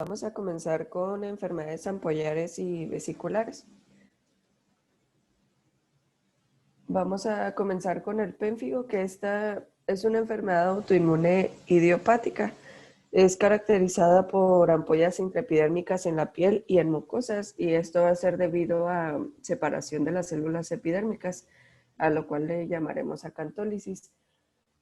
Vamos a comenzar con enfermedades ampollares y vesiculares. Vamos a comenzar con el pénfigo, que esta es una enfermedad autoinmune idiopática. Es caracterizada por ampollas intraepidérmicas en la piel y en mucosas, y esto va a ser debido a separación de las células epidérmicas, a lo cual le llamaremos acantólisis.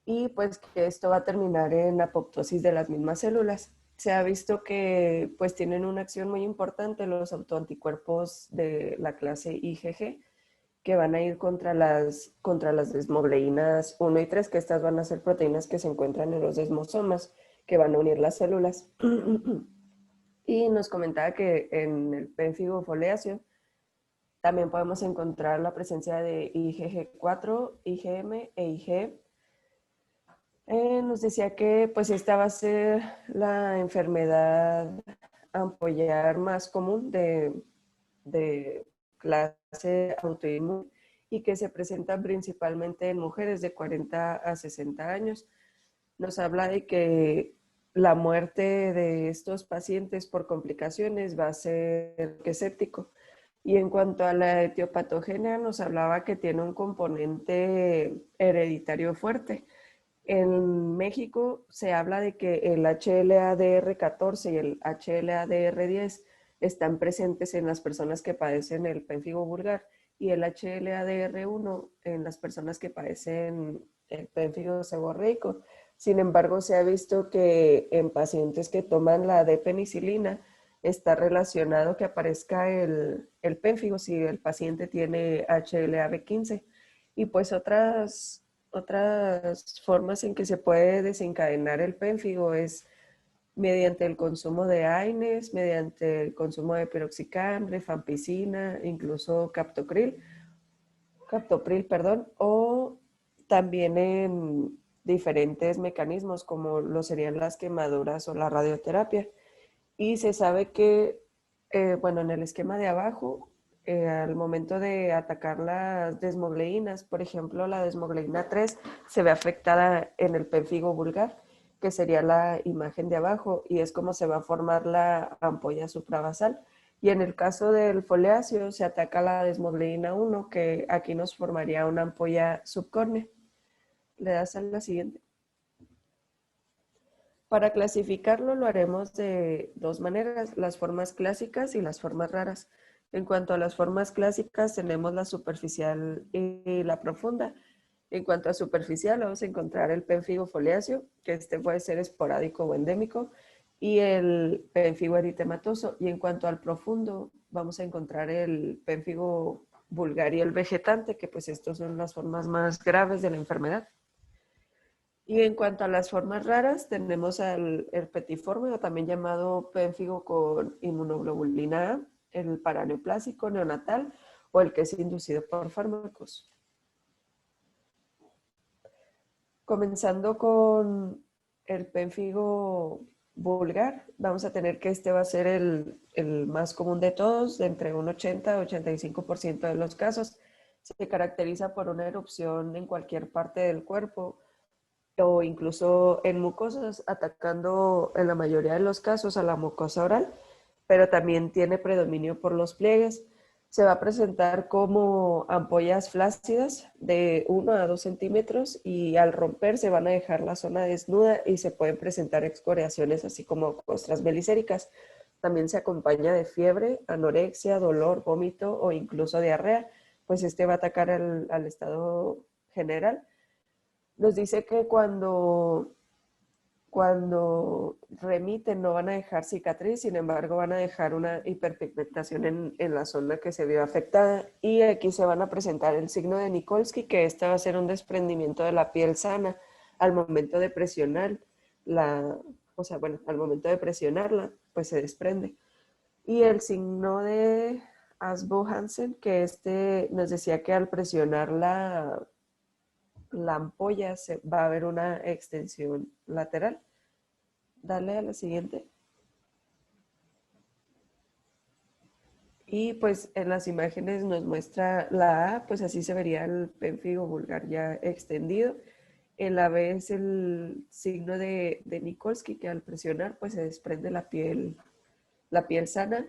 Y pues que esto va a terminar en apoptosis de las mismas células. Se ha visto que pues tienen una acción muy importante los autoanticuerpos de la clase IgG, que van a ir contra las desmogleínas 1 y 3, que estas van a ser proteínas que se encuentran en los desmosomas, que van a unir las células. Y nos comentaba que en el pénfigo foliáceo también podemos encontrar la presencia de IgG4, IgM e IgE. Nos decía que pues esta va a ser la enfermedad ampollar más común de clase autoinmune y que se presenta principalmente en mujeres de 40 a 60 años. Nos habla de que la muerte de estos pacientes por complicaciones va a ser escéptico. Y en cuanto a la etiopatogenia, nos hablaba que tiene un componente hereditario fuerte. En México se habla de que el HLA-DR14 y el HLA-DR10 están presentes en las personas que padecen el pénfigo vulgar y el HLA-DR1 en las personas que padecen el pénfigo seborreico. Sin embargo, se ha visto que en pacientes que toman la D-penicilina está relacionado que aparezca el pénfigo si el paciente tiene HLA-B15. Y pues otras formas en que se puede desencadenar el pénfigo es mediante el consumo de AINES, mediante el consumo de piroxicam, rifampicina, incluso captopril, perdón, o también en diferentes mecanismos como lo serían las quemaduras o la radioterapia. Y se sabe que, bueno, en el esquema de abajo, al momento de atacar las desmogleínas, por ejemplo, la desmogleína 3 se ve afectada en el pénfigo vulgar, que sería la imagen de abajo, y es como se va a formar la ampolla suprabasal. Y en el caso del foliáceo se ataca la desmogleína 1, que aquí nos formaría una ampolla subcórnea. Le das a la siguiente. Para clasificarlo lo haremos de dos maneras, las formas clásicas y las formas raras. En cuanto a las formas clásicas, tenemos la superficial y la profunda. En cuanto a superficial, vamos a encontrar el pénfigo foliáceo, que este puede ser esporádico o endémico, y el pénfigo eritematoso. Y en cuanto al profundo, vamos a encontrar el pénfigo vulgar y el vegetante, que pues estos son las formas más graves de la enfermedad. Y en cuanto a las formas raras, tenemos el herpetiforme, o también llamado pénfigo con inmunoglobulina A, el paraneoplásico neonatal o el que es inducido por fármacos. Comenzando con el pénfigo vulgar, vamos a tener que este va a ser el más común de todos, de entre un 80 a 85% de los casos. Se caracteriza por una erupción en cualquier parte del cuerpo, o incluso en mucosas, atacando en la mayoría de los casos a la mucosa oral, pero también tiene predominio por los pliegues. Se va a presentar como ampollas flácidas de 1 a 2 centímetros y al romper se van a dejar la zona desnuda y se pueden presentar excoriaciones así como costras belicéricas. También se acompaña de fiebre, anorexia, dolor, vómito o incluso diarrea, pues este va a atacar al estado general. Nos dice que cuando remiten no van a dejar cicatriz, sin embargo van a dejar una hiperpigmentación en la zona que se vio afectada, y aquí se van a presentar el signo de Nikolsky, que este va a ser un desprendimiento de la piel sana al momento de presionar la, o sea, bueno, al momento de presionarla, pues se desprende. Y el signo de Asbo-Hansen, que este nos decía que al presionar la ampolla va a haber una extensión lateral. Dale a la siguiente. Y pues en las imágenes nos muestra la A, pues así se vería el pénfigo vulgar ya extendido. En la B es el signo de Nikolsky, que al presionar pues se desprende la piel la piel sana,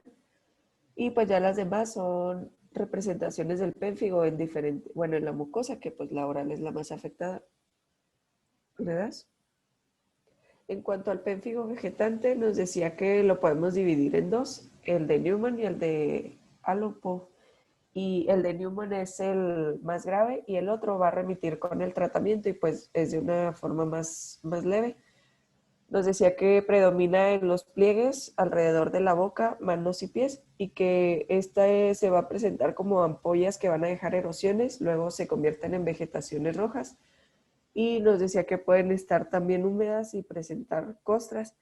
y pues ya las demás son representaciones del pénfigo en diferente, bueno, en la mucosa, que pues la oral es la más afectada. ¿Le das? En cuanto al pénfigo vegetante, nos decía que lo podemos dividir en dos, el de Newman y el de Alopo. Y el de Newman es el más grave y el otro va a remitir con el tratamiento y pues es de una forma más leve. Nos decía que predomina en los pliegues alrededor de la boca, manos y pies y que se va a presentar como ampollas que van a dejar erosiones, luego se convierten en vegetaciones rojas y nos decía que pueden estar también húmedas y presentar costras.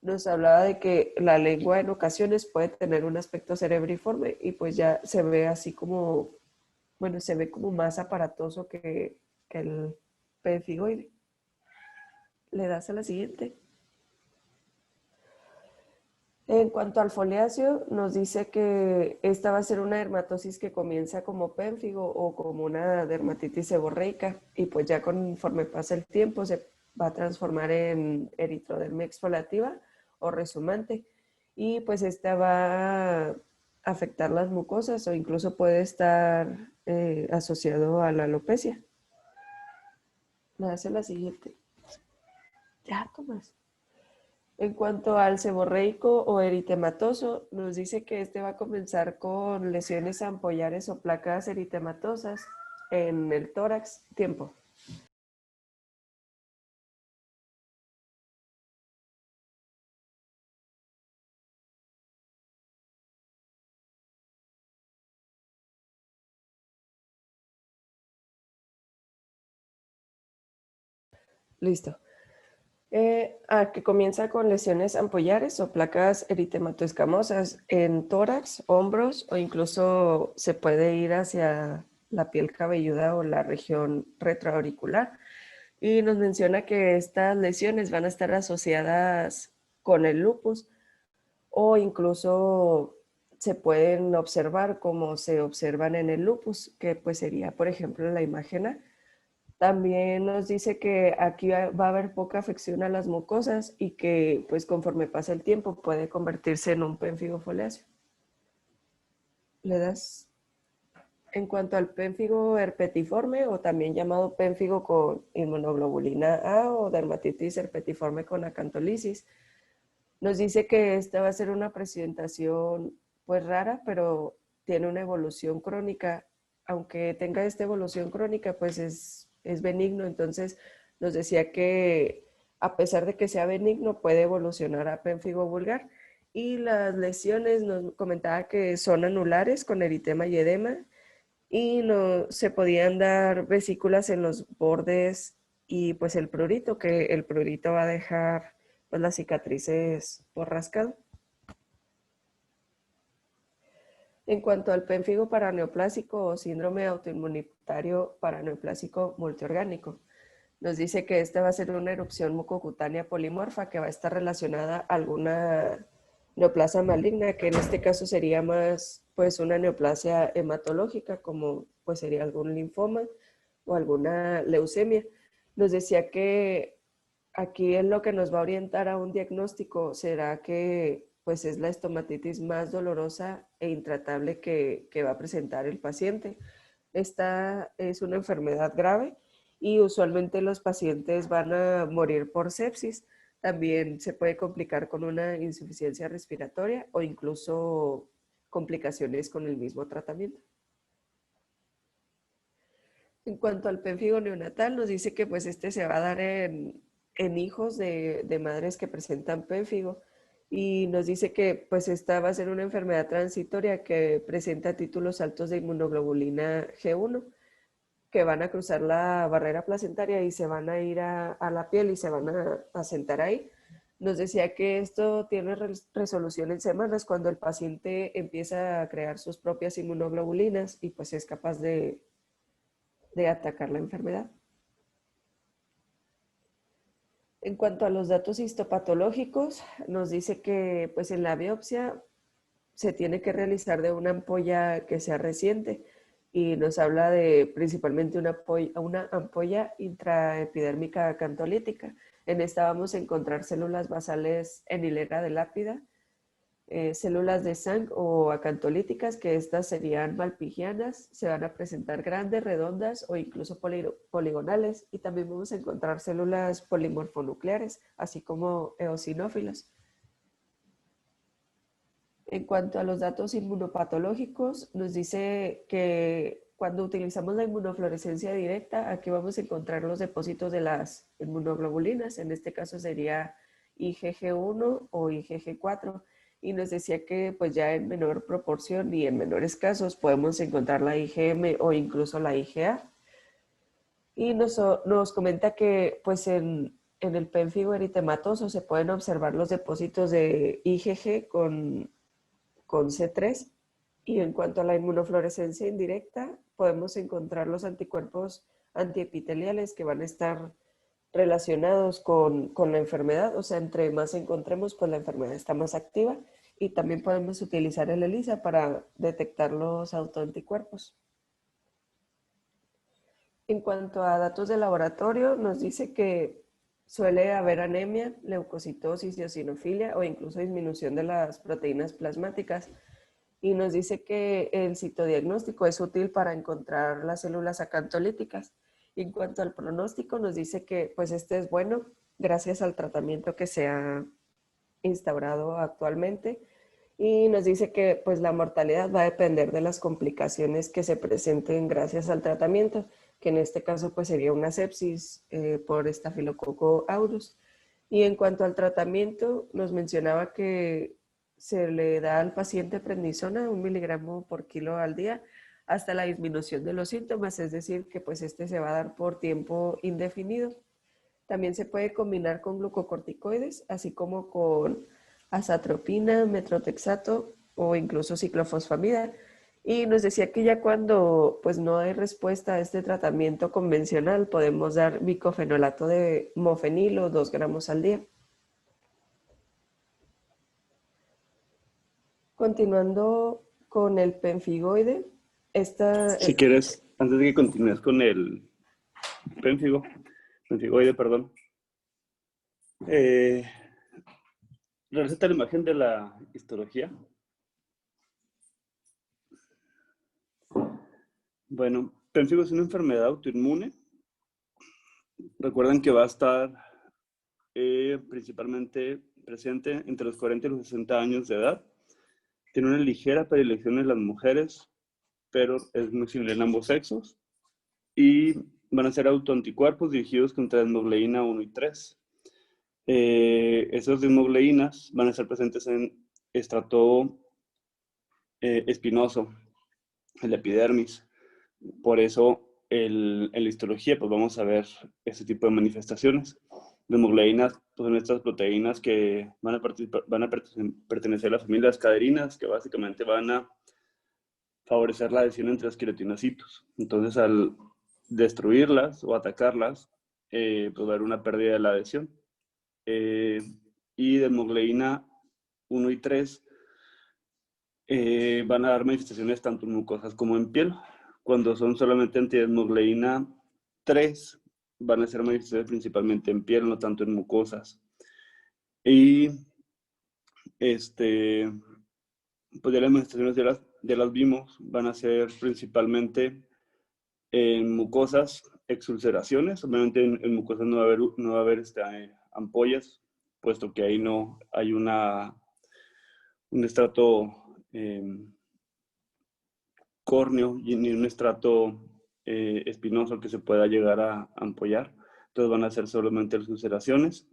Nos hablaba de que la lengua en ocasiones puede tener un aspecto cerebriforme y pues ya se ve así como, bueno, se ve como más aparatoso que el pemphigoide. Le das a la siguiente. En cuanto al foliáceo, nos dice que esta va a ser una dermatosis que comienza como pénfigo o como una dermatitis seborreica y pues ya conforme pasa el tiempo se va a transformar en eritrodermia exfoliativa o resumante y pues esta va a afectar las mucosas o incluso puede estar asociado a la alopecia. Me hace la siguiente. Ya, Tomás. En cuanto al seborreico o eritematoso, nos dice que este va a comenzar con lesiones ampollares o placas eritematosas en el tórax. Tiempo. Listo. Que comienza con lesiones ampollares o placas eritematoescamosas en tórax, hombros o incluso se puede ir hacia la piel cabelluda o la región retroauricular. Y nos menciona que estas lesiones van a estar asociadas con el lupus o incluso se pueden observar como se observan en el lupus, que pues sería, por ejemplo, la imagen A. También nos dice que aquí va a haber poca afección a las mucosas y que pues conforme pasa el tiempo puede convertirse en un pénfigo foliáceo. Le das en cuanto al pénfigo herpetiforme o también llamado pénfigo con inmunoglobulina A o dermatitis herpetiforme con acantolisis. Nos dice que esta va a ser una presentación pues rara, pero tiene una evolución crónica. Aunque tenga esta evolución crónica, pues es benigno. Entonces nos decía que a pesar de que sea benigno, puede evolucionar a pénfigo vulgar. Y las lesiones nos comentaba que son anulares con eritema y edema y no, se podían dar vesículas en los bordes y pues el prurito, que el prurito va a dejar pues las cicatrices por rascado. En cuanto al pénfigo paraneoplásico o síndrome autoinmunitario paraneoplásico multiorgánico, nos dice que esta va a ser una erupción mucocutánea polimorfa que va a estar relacionada a alguna neoplasia maligna, que en este caso sería más pues una neoplasia hematológica, como pues sería algún linfoma o alguna leucemia. Nos decía que aquí es lo que nos va a orientar a un diagnóstico será que pues es la estomatitis más dolorosa e intratable que va a presentar el paciente. Esta es una enfermedad grave y usualmente los pacientes van a morir por sepsis. También se puede complicar con una insuficiencia respiratoria o incluso complicaciones con el mismo tratamiento. En cuanto al pénfigo neonatal, nos dice que pues este se va a dar en hijos de madres que presentan pénfigo y nos dice que pues esta va a ser una enfermedad transitoria que presenta títulos altos de inmunoglobulina G1 que van a cruzar la barrera placentaria y se van a ir a la piel y se van a sentar ahí. Nos decía que esto tiene resolución en semanas cuando el paciente empieza a crear sus propias inmunoglobulinas y pues es capaz de atacar la enfermedad. En cuanto a los datos histopatológicos, nos dice que pues en la biopsia se tiene que realizar de una ampolla que sea reciente y nos habla de principalmente una ampolla intraepidérmica cantolítica. En esta vamos a encontrar células basales en hilera de lápida células de Sang o acantolíticas, que estas serían malpighianas, se van a presentar grandes, redondas o incluso poligonales, y también vamos a encontrar células polimorfonucleares, así como eosinófilas. En cuanto a los datos inmunopatológicos, nos dice que cuando utilizamos la inmunofluorescencia directa, aquí vamos a encontrar los depósitos de las inmunoglobulinas, en este caso sería IgG1 o IgG4, y nos decía que pues ya en menor proporción y en menores casos podemos encontrar la IgM o incluso la IgA. Y nos comenta que pues en el pénfigo eritematoso se pueden observar los depósitos de IgG con C3, y en cuanto a la inmunofluorescencia indirecta, podemos encontrar los anticuerpos antiepiteliales que van a estar relacionados con la enfermedad, o sea, entre más encontremos, pues la enfermedad está más activa, y también podemos utilizar el ELISA para detectar los autoanticuerpos. En cuanto a datos de laboratorio, nos dice que suele haber anemia, leucocitosis, eosinofilia o incluso disminución de las proteínas plasmáticas, y nos dice que el citodiagnóstico es útil para encontrar las células acantolíticas. En cuanto al pronóstico, nos dice que pues este es bueno gracias al tratamiento que se ha instaurado actualmente, y nos dice que pues la mortalidad va a depender de las complicaciones que se presenten gracias al tratamiento, que en este caso pues sería una sepsis por estafilococo aureus. Y en cuanto al tratamiento, nos mencionaba que se le da al paciente prednisona 1 miligramo por kilo al día hasta la disminución de los síntomas, es decir, que pues este se va a dar por tiempo indefinido. También se puede combinar con glucocorticoides, así como con azatropina, metrotexato o incluso ciclofosfamida. Y nos decía que ya cuando pues no hay respuesta a este tratamiento convencional, podemos dar bicofenolato de mofenilo 2 gramos al día. Continuando con el penfigoide, Si quieres, antes de que continúes con el penfigoide, perdón, receta la imagen de la histología. Bueno, penfigo es una enfermedad autoinmune. Recuerden que va a estar principalmente presente entre los 40 y los 60 años de edad. Tiene una ligera predilección en las mujeres, pero es muy similar en ambos sexos. Y van a ser autoanticuerpos dirigidos contra desmogleína 1 y 3. Esas desmogleínas van a estar presentes en estrato espinoso, en la epidermis. Por eso en la histología pues vamos a ver este tipo de manifestaciones. Las hemoglobinas pues, son estas proteínas que van a pertenecer a la familia de las caderinas, que básicamente van a favorecer la adhesión entre los queratinocitos. Entonces, al destruirlas o atacarlas, pues va a haber una pérdida de la adhesión. Y de hemoglobinas 1 y 3 van a dar manifestaciones tanto en mucosas como en piel. Cuando son solamente antihemoglobinas 3, van a ser manifestaciones principalmente en piel, no tanto en mucosas. Y pues ya las manifestaciones ya las vimos, van a ser principalmente en mucosas, exulceraciones. Obviamente en mucosas no va a haber ampollas, puesto que ahí no hay un estrato córneo ni un estrato espinoso que se pueda llegar a ampollar. Entonces van a ser solamente las ulceraciones.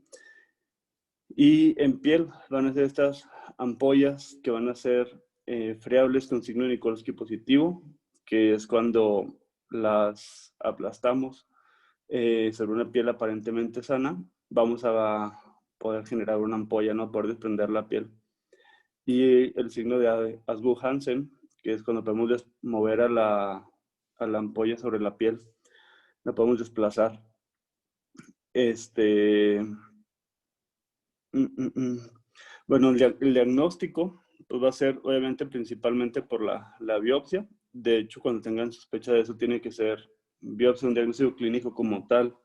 Y en piel van a ser estas ampollas que van a ser friables con signo de Nikolsky positivo, que es cuando las aplastamos sobre una piel aparentemente sana, vamos a poder generar una ampolla, no poder desprender la piel. Y el signo de Asbuch-Hansen, que es cuando podemos mover a la ampolla sobre la piel, la podemos desplazar. Bueno, el diagnóstico pues va a ser obviamente principalmente por la biopsia. De hecho, cuando tengan sospecha de eso, tiene que ser biopsia, un diagnóstico clínico como tal.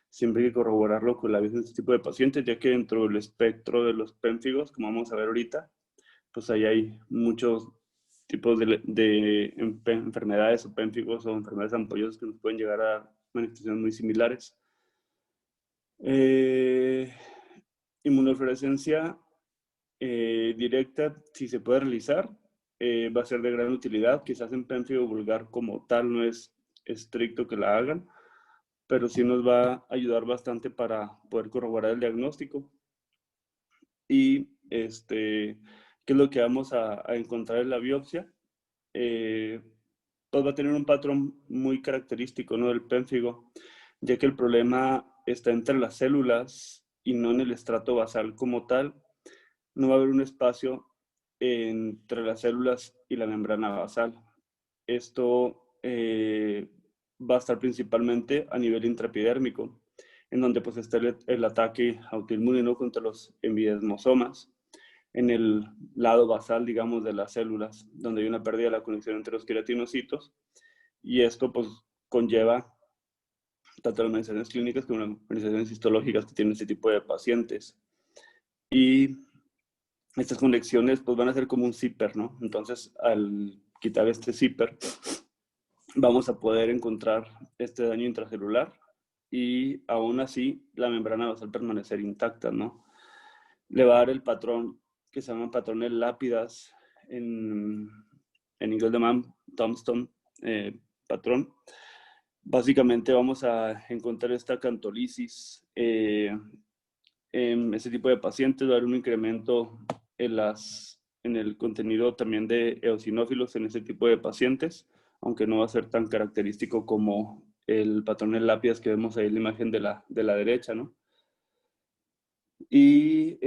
Siempre hay que corroborarlo con la biopsia de este tipo de pacientes, ya que dentro del espectro de los pénfigos, como vamos a ver ahorita, pues ahí hay muchos tipos de enfermedades o pénfigos o enfermedades ampollosas que nos pueden llegar a dar manifestaciones muy similares. Inmunofluorescencia directa, si se puede realizar, va a ser de gran utilidad. Quizás en pénfigo vulgar como tal no es estricto que la hagan, pero sí nos va a ayudar bastante para poder corroborar el diagnóstico. Y qué es lo que vamos a encontrar en la biopsia. Pues va a tener un patrón muy característico, ¿no?, del pénfigo, ya que el problema está entre las células y no en el estrato basal como tal. No va a haber un espacio entre las células y la membrana basal. Esto va a estar principalmente a nivel intraepidérmico, en donde pues está el ataque autoinmune, ¿no?, contra los envidesmosomas, en el lado basal, digamos, de las células, donde hay una pérdida de la conexión entre los queratinocitos, y esto pues conlleva tanto las manifestaciones clínicas como las manifestaciones histológicas que tienen este tipo de pacientes. Y estas conexiones pues van a ser como un zipper, ¿no? Entonces, al quitar este zipper, vamos a poder encontrar este daño intracelular y aún así la membrana basal permanecer intacta, ¿no? Le va a dar el patrón que se llaman patrones lápidas, en inglés llaman tombstone patrón. Básicamente vamos a encontrar esta acantolisis en ese tipo de pacientes. Va a haber un incremento en el contenido también de eosinófilos en ese tipo de pacientes, aunque no va a ser tan característico como el patrón de lápidas que vemos ahí en la imagen de la derecha, ¿no? Y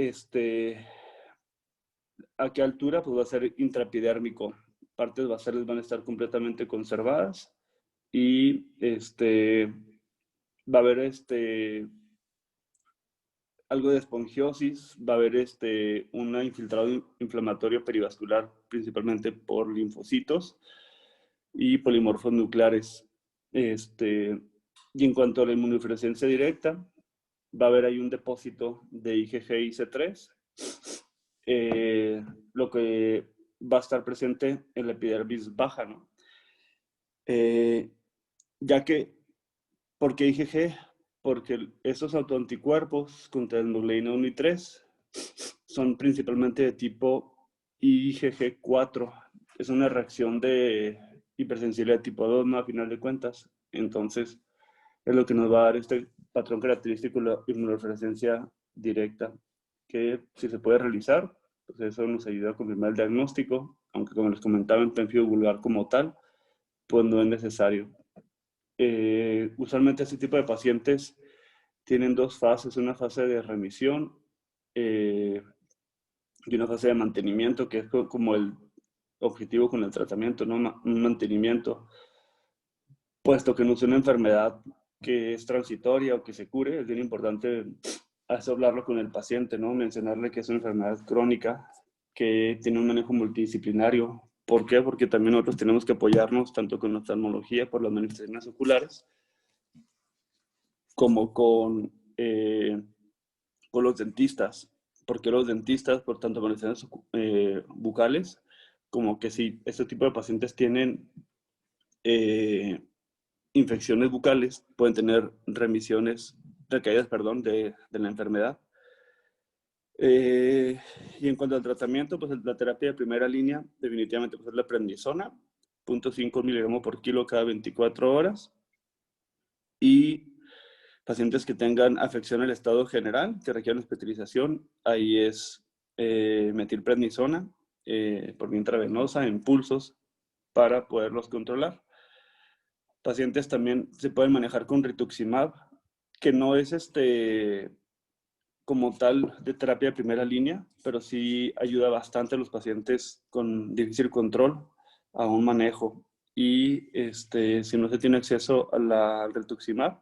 ¿a qué altura? Pues va a ser intraepidérmico. Partes basales van a estar completamente conservadas y va a haber algo de esponjiosis, va a haber un infiltrado inflamatorio perivascular, principalmente por linfocitos y polimorfos nucleares. Y en cuanto a la inmunofluorescencia directa, va a haber ahí un depósito de IgG y C3, lo que va a estar presente en la epidermis baja, ¿no? Ya que, ¿por qué IgG? Porque esos autoanticuerpos contra el nucleína 1 y 3 son principalmente de tipo IgG4. Es una reacción de hipersensibilidad tipo 2, ¿no?, a final de cuentas. Entonces, es lo que nos va a dar este patrón característico de la inmunofluorescencia directa, que si se puede realizar, pues eso nos ayuda a confirmar el diagnóstico, aunque como les comentaba, en pénfigo vulgar como tal, pues no es necesario. Usualmente este tipo de pacientes tienen dos fases, una fase de remisión y una fase de mantenimiento, que es como el objetivo con el tratamiento, ¿no? Un mantenimiento, puesto que no es una enfermedad que es transitoria o que se cure. Es bien importante hablarlo con el paciente, ¿no? Mencionarle que es una enfermedad crónica, que tiene un manejo multidisciplinario. ¿Por qué? Porque también nosotros tenemos que apoyarnos tanto con la oftalmología por las manifestaciones oculares, como con los dentistas. Porque los dentistas, por tanto manifestaciones bucales, como que si este tipo de pacientes tienen infecciones bucales, pueden tener recaídas, perdón, de la enfermedad. Y en cuanto al tratamiento, pues la terapia de primera línea definitivamente pues, es la prednisona, 0.5 miligramos por kilo cada 24 horas. Y pacientes que tengan afección al estado general, que requieran hospitalización, ahí es metilprednisona por vía intravenosa, en pulsos, para poderlos controlar. Pacientes también se pueden manejar con rituximab, que no es como tal de terapia de primera línea, pero sí ayuda bastante a los pacientes con difícil control a un manejo. Y si no se tiene acceso al rituximab,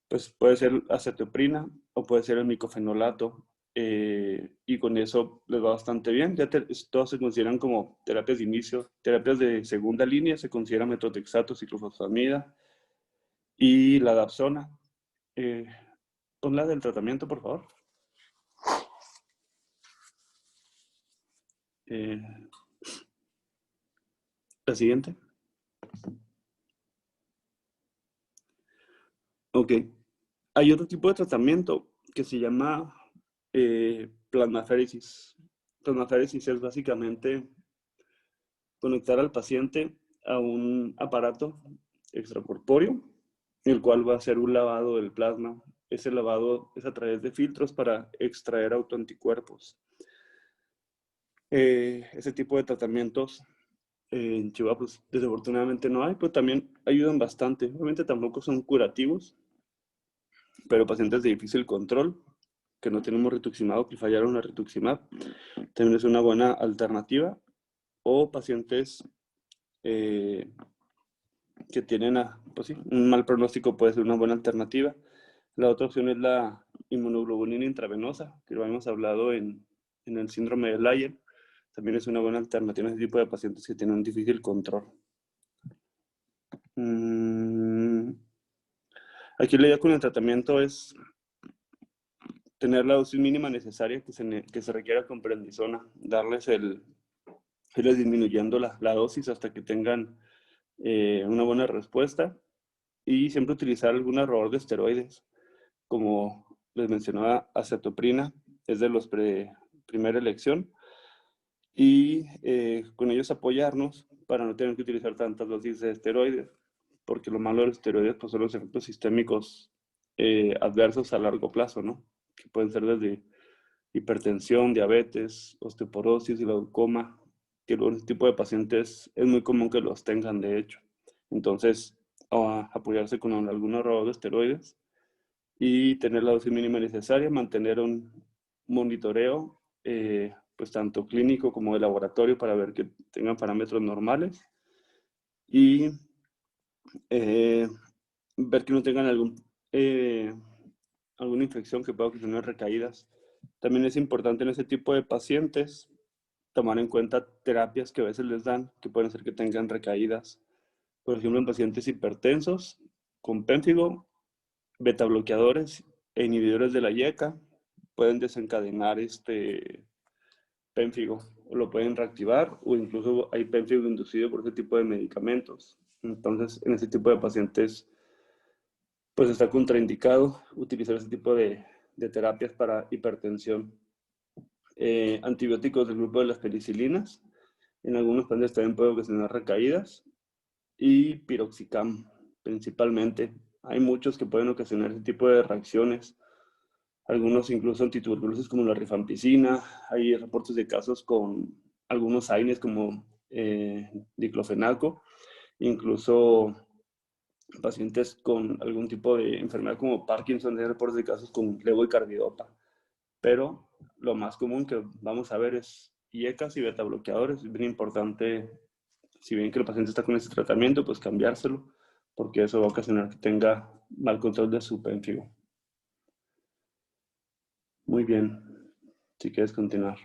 pues puede ser acetoprina o puede ser el micofenolato, y con eso les va bastante bien. Ya todos se consideran como terapias de inicio. Terapias de segunda línea se consideran metotrexato, ciclofosfamida y la dapsona. Ponla del tratamiento, por favor. La siguiente. Ok. Hay otro tipo de tratamiento que se llama plasmaféresis. Plasmaféresis es básicamente conectar al paciente a un aparato extracorpóreo, el cual va a hacer un lavado del plasma. Ese lavado es a través de filtros para extraer autoanticuerpos. Ese tipo de tratamientos en Chihuahua, pues desafortunadamente no hay, pero también ayudan bastante. Obviamente tampoco son curativos, pero pacientes de difícil control, que no tenemos rituximab, que fallaron la rituximab, también es una buena alternativa. O pacientes que tienen pues sí, un mal pronóstico puede ser una buena alternativa. La otra opción es la inmunoglobulina intravenosa, que lo hemos hablado en el síndrome de Leyer. También es una buena alternativa en ese tipo de pacientes que tienen un difícil control. Aquí la idea con el tratamiento es tener la dosis mínima necesaria que se requiera con prednisona, irles disminuyendo la dosis hasta que tengan una buena respuesta, y siempre utilizar algún error de esteroides. Como les mencionaba, acetoprina es de los primera elección, y con ellos apoyarnos para no tener que utilizar tantas dosis de esteroides, porque lo malo de los esteroides pues, son los efectos sistémicos adversos a largo plazo, ¿no? Que pueden ser desde hipertensión, diabetes, osteoporosis, glaucoma, que en este tipo de pacientes es muy común que los tengan, de hecho. Entonces, apoyarse con algún error de esteroides y tener la dosis mínima necesaria, mantener un monitoreo, pues tanto clínico como de laboratorio, para ver que tengan parámetros normales, y ver que no tengan alguna infección que pueda ocasionar recaídas. También es importante en ese tipo de pacientes tomar en cuenta terapias que a veces les dan, que pueden hacer que tengan recaídas. Por ejemplo, en pacientes hipertensos, con pénfigo, beta bloqueadores e inhibidores de la YECA pueden desencadenar pénfigo, o lo pueden reactivar, o incluso hay pénfigo inducido por ese tipo de medicamentos. Entonces, en ese tipo de pacientes, pues está contraindicado utilizar ese tipo de terapias para hipertensión. Antibióticos del grupo de las penicilinas, en algunos pacientes también puede ocasionar recaídas, y piroxicam principalmente. Hay muchos que pueden ocasionar ese tipo de reacciones, algunos incluso antituberculosis como la rifampicina. Hay reportes de casos con algunos AINES como diclofenaco, incluso pacientes con algún tipo de enfermedad como Parkinson. Hay reportes de casos con levo y carbidopa, pero lo más común que vamos a ver es IECAS y beta bloqueadores. Es bien importante, si bien que el paciente está con ese tratamiento, pues cambiárselo, porque eso va a ocasionar que tenga mal control de su pénfigo. Muy bien, si quieres continuar.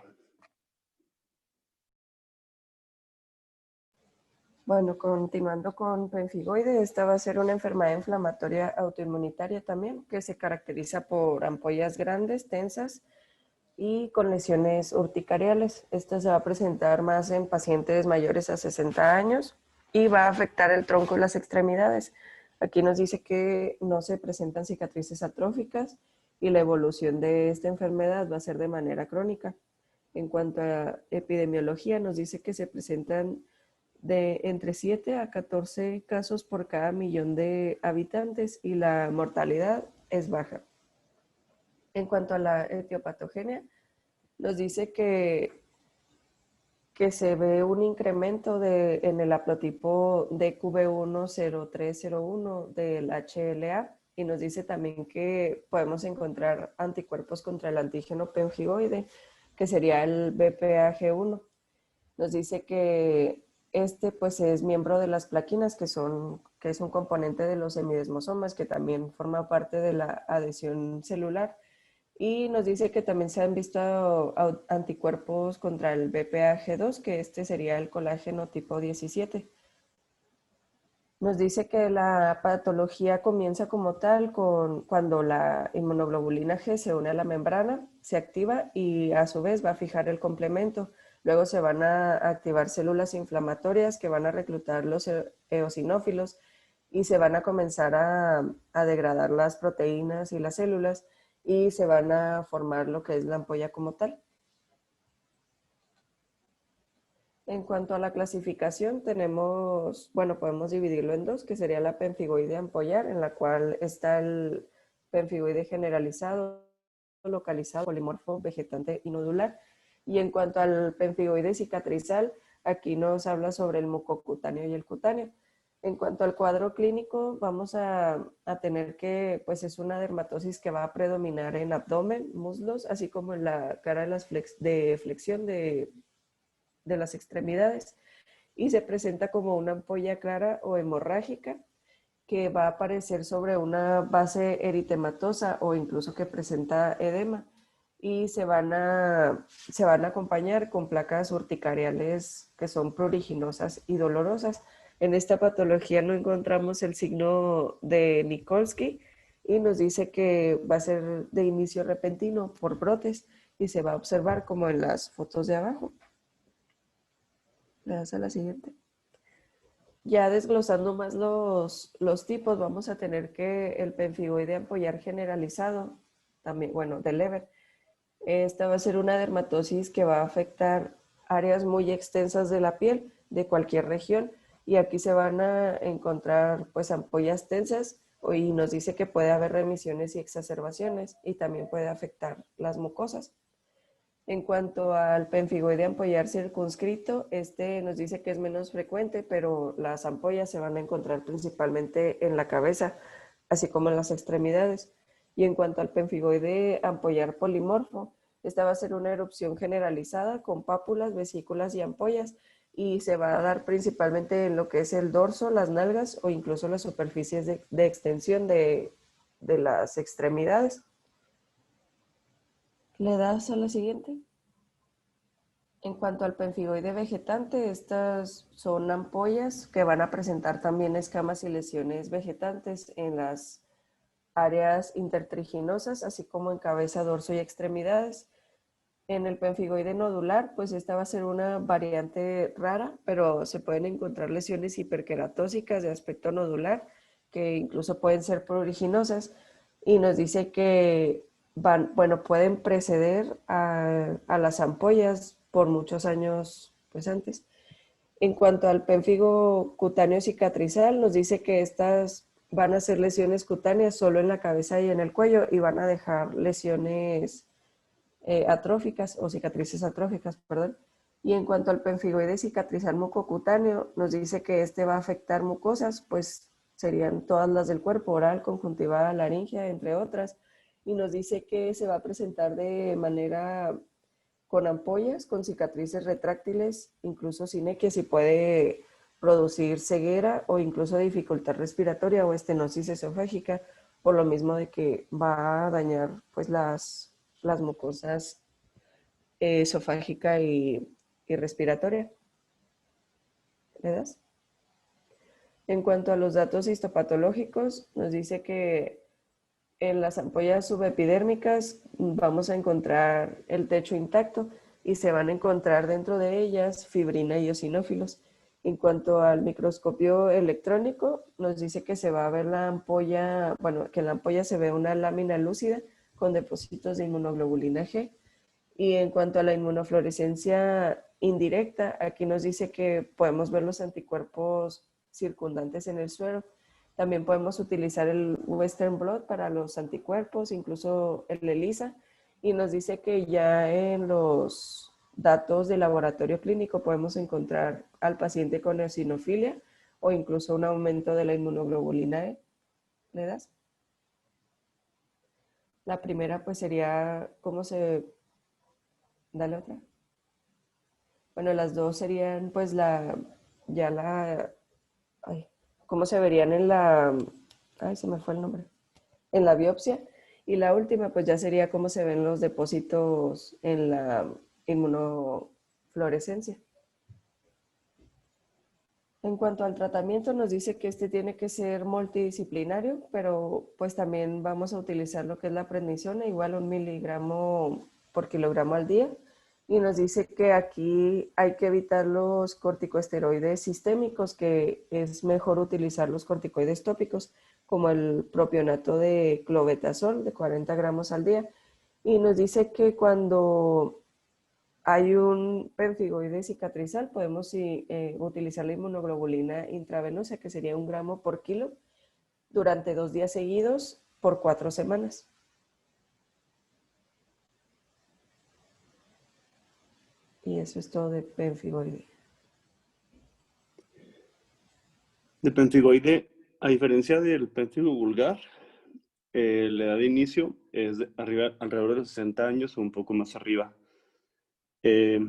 Bueno, continuando con pemfigoide, esta va a ser una enfermedad inflamatoria autoinmunitaria también, que se caracteriza por ampollas grandes, tensas y con lesiones urticariales. Esta se va a presentar más en pacientes mayores a 60 años y va a afectar el tronco y las extremidades. Aquí nos dice que no se presentan cicatrices atróficas y la evolución de esta enfermedad va a ser de manera crónica. En cuanto a epidemiología, nos dice que se presentan de entre 7 a 14 casos por cada millón de habitantes y la mortalidad es baja. En cuanto a la etiopatogenia, nos dice que se ve un incremento en el haplotipo DQB10301 del HLA, y nos dice también que podemos encontrar anticuerpos contra el antígeno pemfigoide, que sería el BPAG1. Nos dice que pues es miembro de las plaquinas, que es un componente de los semidesmosomas, que también forma parte de la adhesión celular. Y nos dice que también se han visto anticuerpos contra el BPAG2, que sería el colágeno tipo 17. Nos dice que la patología comienza como tal cuando la inmunoglobulina G se une a la membrana, se activa y a su vez va a fijar el complemento. Luego se van a activar células inflamatorias que van a reclutar los eosinófilos y se van a comenzar a degradar las proteínas y las células y se van a formar lo que es la ampolla como tal. En cuanto a la clasificación, tenemos, bueno, podemos dividirlo en dos, que sería la pemfigoide ampollar, en la cual está el pemfigoide generalizado, localizado, polimorfo, vegetante y nodular. Y en cuanto al pemfigoide cicatrizal, aquí nos habla sobre el mucocutáneo y el cutáneo. En cuanto al cuadro clínico, vamos a tener que, pues es una dermatosis que va a predominar en abdomen, muslos, así como en la cara de flexión de las extremidades y se presenta como una ampolla clara o hemorrágica que va a aparecer sobre una base eritematosa o incluso que presenta edema y se van a acompañar con placas urticariales que son pruriginosas y dolorosas. En esta patología no encontramos el signo de Nikolsky y nos dice que va a ser de inicio repentino por brotes y se va a observar como en las fotos de abajo. Le das a la siguiente. Ya desglosando más los tipos, vamos a tener que el pemfigoide ampollar generalizado, también, bueno, de Leber. Esta va a ser una dermatosis que va a afectar áreas muy extensas de la piel de cualquier región y aquí se van a encontrar pues ampollas tensas y nos dice que puede haber remisiones y exacerbaciones y también puede afectar las mucosas. En cuanto al pemfigoide ampollar circunscrito, este nos dice que es menos frecuente, pero las ampollas se van a encontrar principalmente en la cabeza, así como en las extremidades. Y en cuanto al pemfigoide ampollar polimorfo, esta va a ser una erupción generalizada con pápulas, vesículas y ampollas, y se va a dar principalmente en lo que es el dorso, las nalgas o incluso las superficies de extensión de las extremidades. ¿Le das a la siguiente? En cuanto al pemfigoide vegetante, estas son ampollas que van a presentar también escamas y lesiones vegetantes en las áreas intertriginosas, así como en cabeza, dorso y extremidades. En el pemfigoide nodular, pues esta va a ser una variante rara, pero se pueden encontrar lesiones hiperqueratósicas de aspecto nodular, que incluso pueden ser pruriginosas, y nos dice que bueno, pueden preceder a las ampollas por muchos años pues antes. En cuanto al pemfigo cutáneo cicatrizal, nos dice que estas van a ser lesiones cutáneas solo en la cabeza y en el cuello y van a dejar lesiones atróficas o cicatrices atróficas, perdón. Y en cuanto al pemfigoide cicatrizal mucocutáneo, nos dice que este va a afectar mucosas, pues serían todas las del cuerpo, oral, conjuntiva, laringea, entre otras. Y nos dice que se va a presentar de manera con ampollas, con cicatrices retráctiles, incluso sinequias y puede producir ceguera o incluso dificultad respiratoria o estenosis esofágica, por lo mismo de que va a dañar pues las mucosas esofágica y respiratoria. ¿Le das? En cuanto a los datos histopatológicos, nos dice que en las ampollas subepidérmicas vamos a encontrar el techo intacto y se van a encontrar dentro de ellas fibrina y eosinófilos. En cuanto al microscopio electrónico, nos dice que se va a ver la ampolla, bueno, que en la ampolla se ve una lámina lúcida con depósitos de inmunoglobulina G. Y en cuanto a la inmunofluorescencia indirecta, aquí nos dice que podemos ver los anticuerpos circundantes en el suero. También podemos utilizar el Western blot para los anticuerpos, incluso el ELISA. Y nos dice que ya en los datos de laboratorio clínico podemos encontrar al paciente con eosinofilia o incluso un aumento de la inmunoglobulina E. ¿Le das? La primera pues sería cómo se... Dale otra. Bueno, las dos serían pues ya la, ay, cómo se verían en ay, se me fue el nombre, en la biopsia. Y la última pues ya sería cómo se ven los depósitos en la inmunofluorescencia. En cuanto al tratamiento, nos dice que este tiene que ser multidisciplinario, pero pues también vamos a utilizar lo que es la prednisona, igual 1 miligramo por kilogramo al día. y nos dice que aquí hay que evitar los corticosteroides sistémicos, que es mejor utilizar los corticoides tópicos, como el propionato de clobetasol de 40 gramos al día. Y nos dice que cuando hay un pemfigoide cicatrizal, podemos utilizar la inmunoglobulina intravenosa, que sería 1 gramo por kilo, durante 2 días seguidos por 4 semanas. Y eso es todo de pemfigoide. De pemfigoide, a diferencia del pemfigo vulgar, la edad de inicio es alrededor de los 60 años o un poco más arriba. Y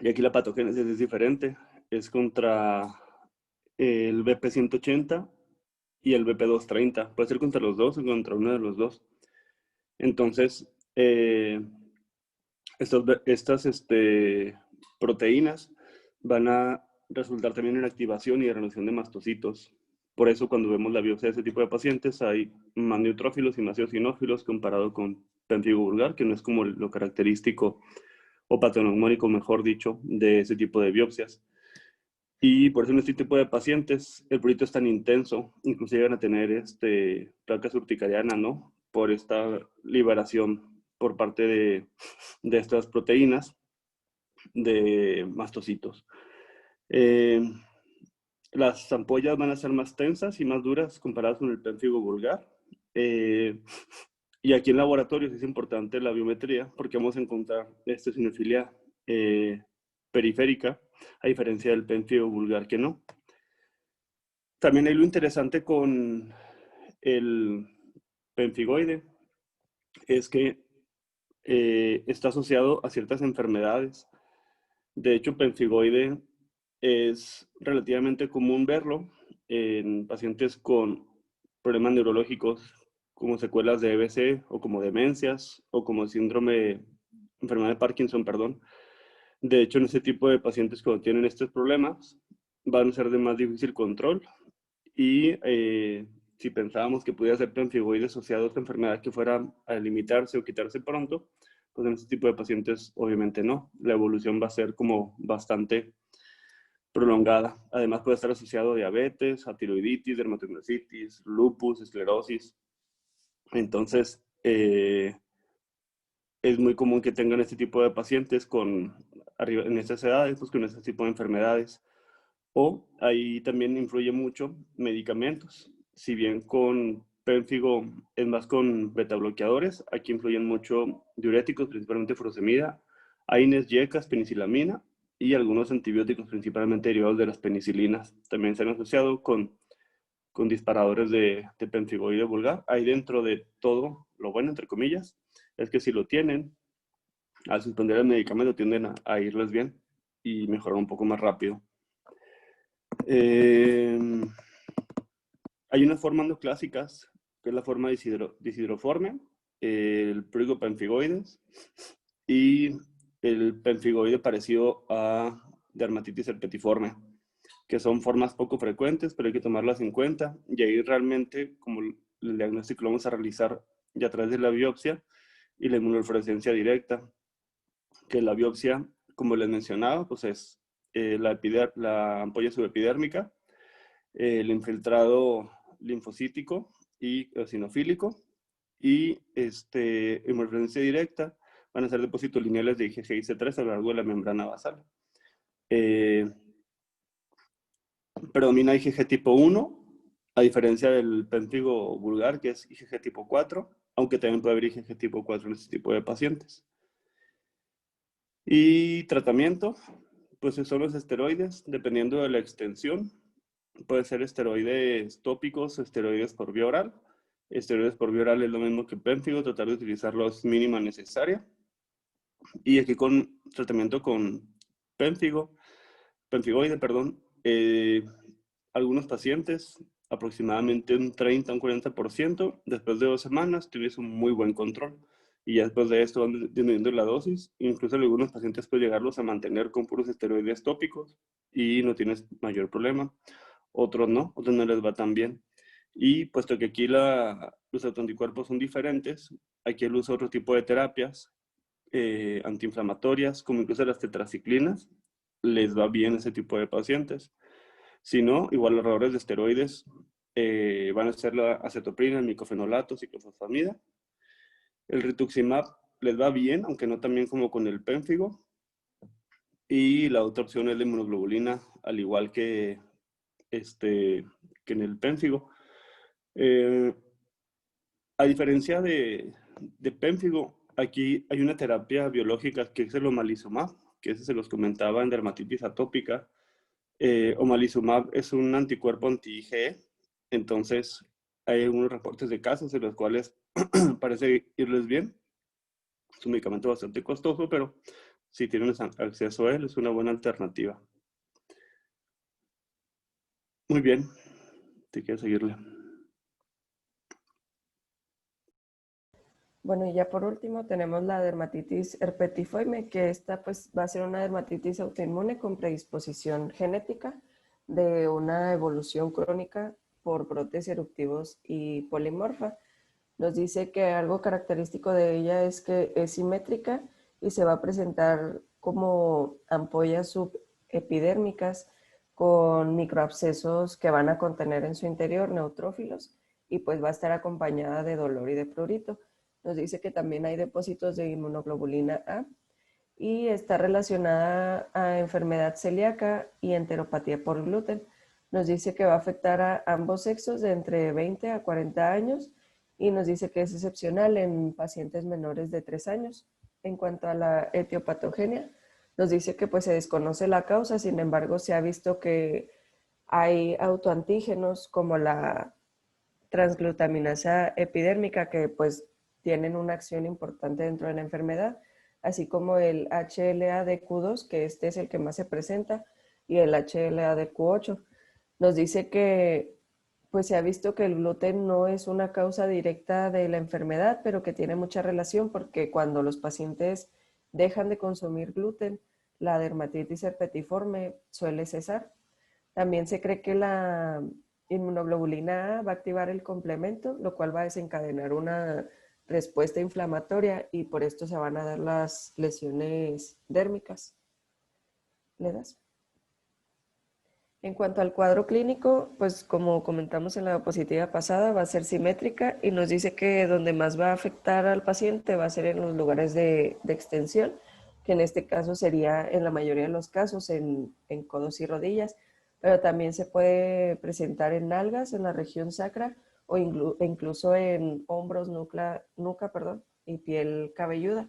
aquí la patogénesis es diferente. Es contra el BP180 y el BP230. Puede ser contra los dos o contra uno de los dos. Entonces, estas proteínas van a resultar también en activación y reducción de mastocitos. Por eso, cuando vemos la biopsia de ese tipo de pacientes, hay más neutrófilos y más eosinófilos comparado con pemfigo vulgar, que no es como lo característico o patognomónico, mejor dicho, de ese tipo de biopsias. Y por eso en este tipo de pacientes el prurito es tan intenso, inclusive van a tener placa urticariana, ¿no? Por esta liberación por parte de estas proteínas de mastocitos. Las ampollas van a ser más tensas y más duras comparadas con el pemfigo vulgar. Y aquí en laboratorios es importante la biometría porque vamos a encontrar esta eosinofilia periférica, a diferencia del pemfigo vulgar que no. También hay lo interesante con el pemfigoide, es que está asociado a ciertas enfermedades. De hecho, pemfigoide es relativamente común verlo en pacientes con problemas neurológicos como secuelas de EBC o como demencias o como enfermedad de Parkinson, perdón. De hecho, en este tipo de pacientes cuando tienen estos problemas van a ser de más difícil control y si pensábamos que pudiera ser pemfigoide asociado a esta enfermedad que fuera a limitarse o quitarse pronto, pues en este tipo de pacientes obviamente no. La evolución va a ser como bastante prolongada. Además puede estar asociado a diabetes, a tiroiditis, dermatomiositis, lupus, esclerosis. Entonces, es muy común que tengan este tipo de pacientes en estas edades, pues con este tipo de enfermedades. O ahí también influye mucho medicamentos. Si bien con pemfigo es más con betabloqueadores, aquí influyen mucho diuréticos, principalmente furosemida, AINES, YECAS, penicilamina y algunos antibióticos, principalmente derivados de las penicilinas. También se han asociado con disparadores de pemfigoide vulgar. Ahí dentro de todo, lo bueno, entre comillas, es que si lo tienen, al suspender el medicamento tienden a irles bien y mejorar un poco más rápido. Hay unas formas no clásicas, que es la forma deshidroforme, el prurigo pemfigoides y el pemfigoide parecido a dermatitis herpetiforme, que son formas poco frecuentes, pero hay que tomarlas en cuenta. Y ahí realmente, como el diagnóstico lo vamos a realizar ya a través de la biopsia y la inmunofluorescencia directa, que la biopsia, como les mencionaba, pues es la ampolla subepidérmica, el infiltrado linfocítico y eosinofílico, y inmunofluorescencia directa van a ser depósitos lineales de IgG y C3 a lo largo de la membrana basal. Predomina IgG tipo 1, a diferencia del pemfigo vulgar, que es IgG tipo 4, aunque también puede haber IgG tipo 4 en este tipo de pacientes. Y tratamiento, pues son los esteroides, dependiendo de la extensión. Puede ser esteroides tópicos, esteroides por vía oral. Esteroides por vía oral es lo mismo que pemfigo, tratar de utilizarlos mínima necesaria. Y aquí con tratamiento con pemfigoide, perdón, algunos pacientes, aproximadamente un 30 a un 40%, después de 2 semanas tuvieron un muy buen control. Y ya después de esto van disminuyendo la dosis. Incluso algunos pacientes pueden llegarlos a mantener con puros esteroides tópicos y no tienes mayor problema. Otros no les va tan bien. Y puesto que aquí los autoanticuerpos son diferentes, aquí el uso de otro tipo de terapias antiinflamatorias, como incluso las tetraciclinas, les va bien a ese tipo de pacientes. Si no, igual los errores de esteroides van a ser la acetoprina, el micofenolato, ciclofosfamida. El rituximab les va bien, aunque no tan bien como con el pénfigo. Y la otra opción es la inmunoglobulina, al igual que en el pénfigo. A diferencia de pénfigo, aquí hay una terapia biológica que es el omalizumab, que ese se los comentaba en dermatitis atópica. Omalizumab es un anticuerpo anti-IgE, entonces hay algunos reportes de casos en los cuales parece irles bien. Es un medicamento bastante costoso, pero si tienen acceso a él, es una buena alternativa. Muy bien, te quiero seguirle. Bueno, y ya por último tenemos la dermatitis herpetiforme, que esta pues va a ser una dermatitis autoinmune con predisposición genética de una evolución crónica por brotes eruptivos y polimorfa. Nos dice que algo característico de ella es que es simétrica y se va a presentar como ampollas subepidérmicas con microabscesos que van a contener en su interior neutrófilos y pues va a estar acompañada de dolor y de prurito. Nos dice que también hay depósitos de inmunoglobulina A y está relacionada a enfermedad celíaca y enteropatía por gluten. Nos dice que va a afectar a ambos sexos de entre 20 a 40 años y nos dice que es excepcional en pacientes menores de 3 años. En cuanto a la etiopatogenia, nos dice que pues se desconoce la causa, sin embargo se ha visto que hay autoantígenos como la transglutaminasa epidérmica que pues tienen una acción importante dentro de la enfermedad, así como el HLA-DQ2, que este es el que más se presenta, y el HLA-DQ8. Nos dice que pues se ha visto que el gluten no es una causa directa de la enfermedad, pero que tiene mucha relación porque cuando los pacientes dejan de consumir gluten, la dermatitis herpetiforme suele cesar. También se cree que la inmunoglobulina A va a activar el complemento, lo cual va a desencadenar una respuesta inflamatoria y por esto se van a dar las lesiones dérmicas. ¿Le das? En cuanto al cuadro clínico, pues como comentamos en la diapositiva pasada, va a ser simétrica y nos dice que donde más va a afectar al paciente va a ser en los lugares de extensión, que en este caso sería en la mayoría de los casos en codos y rodillas, pero también se puede presentar en nalgas, en la región sacra o incluso en hombros, nuca, y piel cabelluda.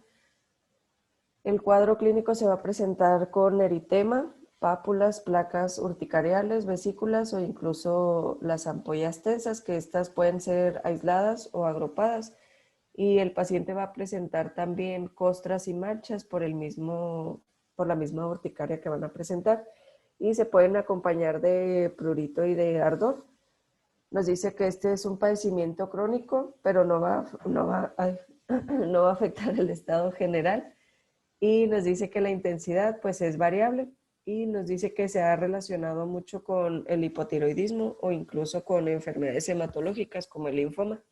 El cuadro clínico se va a presentar con eritema, pápulas, placas urticariales, vesículas o incluso las ampollas tensas, que estas pueden ser aisladas o agrupadas. Y el paciente va a presentar también costras y manchas por la misma urticaria que van a presentar. Y se pueden acompañar de prurito y de ardor. Nos dice que este es un padecimiento crónico, pero no va a afectar el estado general y nos dice que la intensidad pues es variable y nos dice que se ha relacionado mucho con el hipotiroidismo o incluso con enfermedades hematológicas como el linfoma.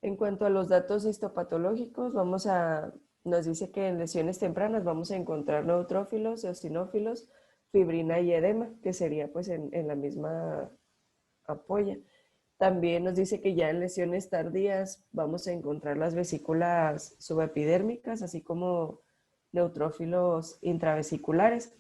En cuanto a los datos histopatológicos, nos dice que en lesiones tempranas vamos a encontrar neutrófilos, eosinófilos, fibrina y edema, que sería pues en la misma ampolla. También nos dice que ya en lesiones tardías vamos a encontrar las vesículas subepidérmicas, así como neutrófilos intravesiculares.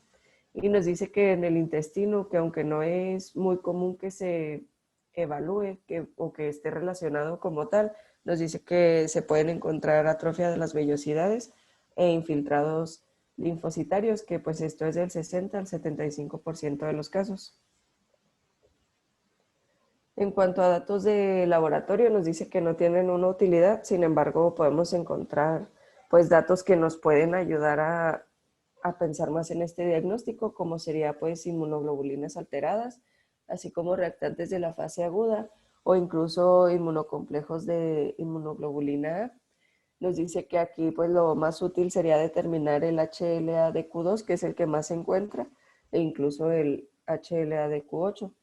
Y nos dice que en el intestino, que aunque no es muy común que se evalúe o que esté relacionado como tal, nos dice que se pueden encontrar atrofia de las vellosidades e infiltrados linfocitarios, que pues esto es del 60 al 75% de los casos. En cuanto a datos de laboratorio, nos dice que no tienen una utilidad, sin embargo, podemos encontrar pues datos que nos pueden ayudar a pensar más en este diagnóstico, como sería pues inmunoglobulinas alteradas, así como reactantes de la fase aguda o incluso inmunocomplejos de inmunoglobulina A. Nos dice que aquí pues lo más útil sería determinar el HLA-DQ2, que es el que más se encuentra, e incluso el HLA-DQ8.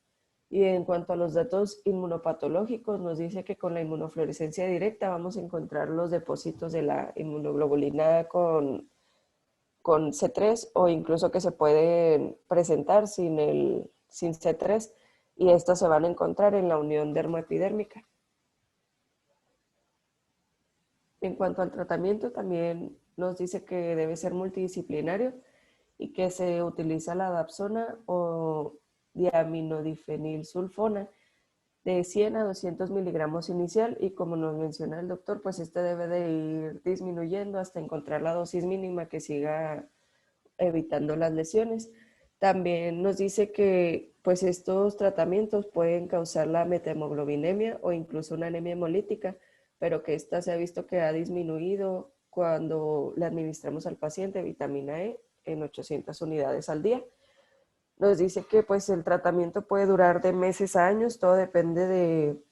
Y en cuanto a los datos inmunopatológicos, nos dice que con la inmunofluorescencia directa vamos a encontrar los depósitos de la inmunoglobulina con C3 o incluso que se pueden presentar sin C3 y estos se van a encontrar en la unión dermoepidérmica. En cuanto al tratamiento, también nos dice que debe ser multidisciplinario y que se utiliza la dapsona o diaminodifenilsulfona de 100 a 200 miligramos inicial y como nos menciona el doctor, pues este debe de ir disminuyendo hasta encontrar la dosis mínima que siga evitando las lesiones. También nos dice que pues estos tratamientos pueden causar la methemoglobinemia o incluso una anemia hemolítica, pero que esta se ha visto que ha disminuido cuando le administramos al paciente vitamina E en 800 unidades al día. Nos dice que pues el tratamiento puede durar de meses a años, todo depende de